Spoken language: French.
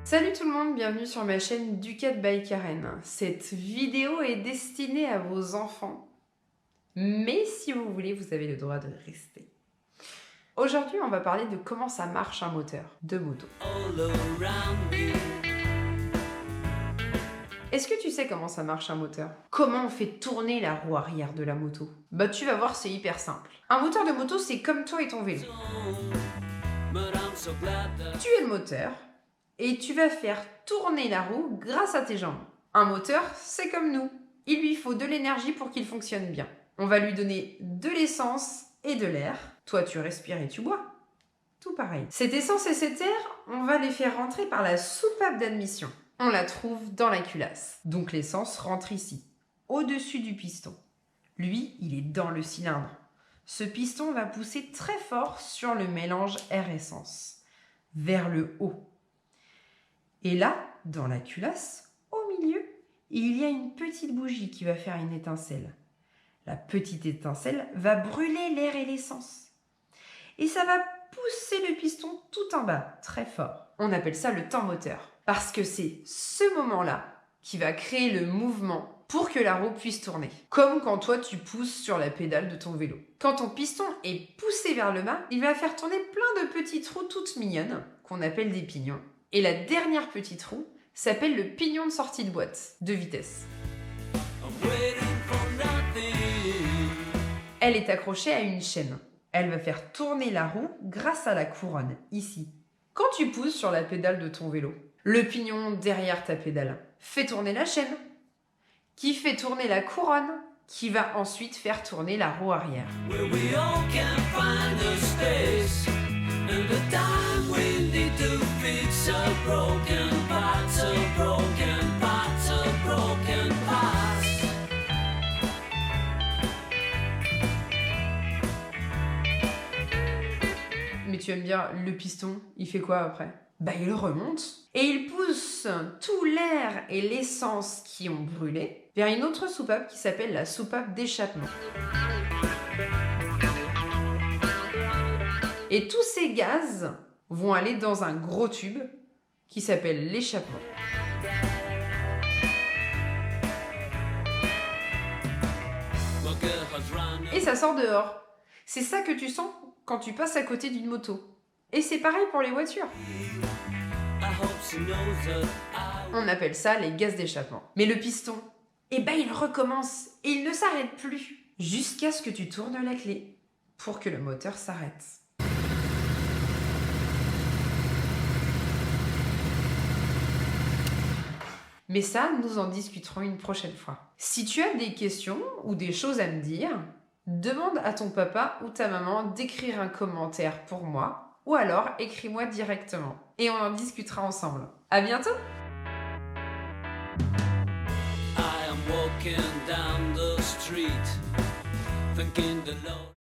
Salut tout le monde, bienvenue sur ma chaîne Ducat by Karen. Cette vidéo est destinée à vos enfants, mais si vous voulez, vous avez le droit de rester. Aujourd'hui, on va parler de comment ça marche un moteur de moto. Est-ce que tu sais comment ça marche un moteur? Comment on fait tourner la roue arrière de la moto? Bah tu vas voir, c'est hyper simple. Un moteur de moto, c'est comme toi et ton vélo. Tu es le moteur et tu vas faire tourner la roue grâce à tes jambes. Un moteur, c'est comme nous. Il lui faut de l'énergie pour qu'il fonctionne bien. On va lui donner de l'essence et de l'air. Toi, tu respires et tu bois. Tout pareil. Cette essence et cet air, on va les faire rentrer par la soupape d'admission. On la trouve dans la culasse. Donc l'essence rentre ici, au-dessus du piston. Lui, il est dans le cylindre. Ce piston va pousser très fort sur le mélange air-essence, vers le haut. Et là, dans la culasse, au milieu, il y a une petite bougie qui va faire une étincelle. La petite étincelle va brûler l'air et l'essence. Et ça va pousser le piston tout en bas, très fort. On appelle ça le temps moteur. Parce que c'est ce moment-là qui va créer le mouvement pour que la roue puisse tourner. Comme quand toi tu pousses sur la pédale de ton vélo. Quand ton piston est poussé vers le bas, il va faire tourner plein de petites roues toutes mignonnes, qu'on appelle des pignons. Et la dernière petite roue s'appelle le pignon de sortie de boîte, de vitesse. Elle est accrochée à une chaîne. Elle va faire tourner la roue grâce à la couronne, ici. Quand tu pousses sur la pédale de ton vélo, le pignon derrière ta pédale fait tourner la chaîne, qui fait tourner la couronne, qui va ensuite faire tourner la roue arrière. Mais tu vas me dire, le piston, il fait quoi après? Bah il remonte et il pousse tout l'air et l'essence qui ont brûlé vers une autre soupape qui s'appelle la soupape d'échappement. Et tous ces gaz vont aller dans un gros tube qui s'appelle l'échappement. Et ça sort dehors. C'est ça que tu sens quand tu passes à côté d'une moto. Et c'est pareil pour les voitures. On appelle ça les gaz d'échappement. Mais le piston, eh ben il recommence et il ne s'arrête plus jusqu'à ce que tu tournes la clé pour que le moteur s'arrête. Mais ça, nous en discuterons une prochaine fois. Si tu as des questions ou des choses à me dire, demande à ton papa ou ta maman d'écrire un commentaire pour moi, ou alors écris-moi directement. Et on en discutera ensemble. À bientôt! I am walking down the street, thinking the Lord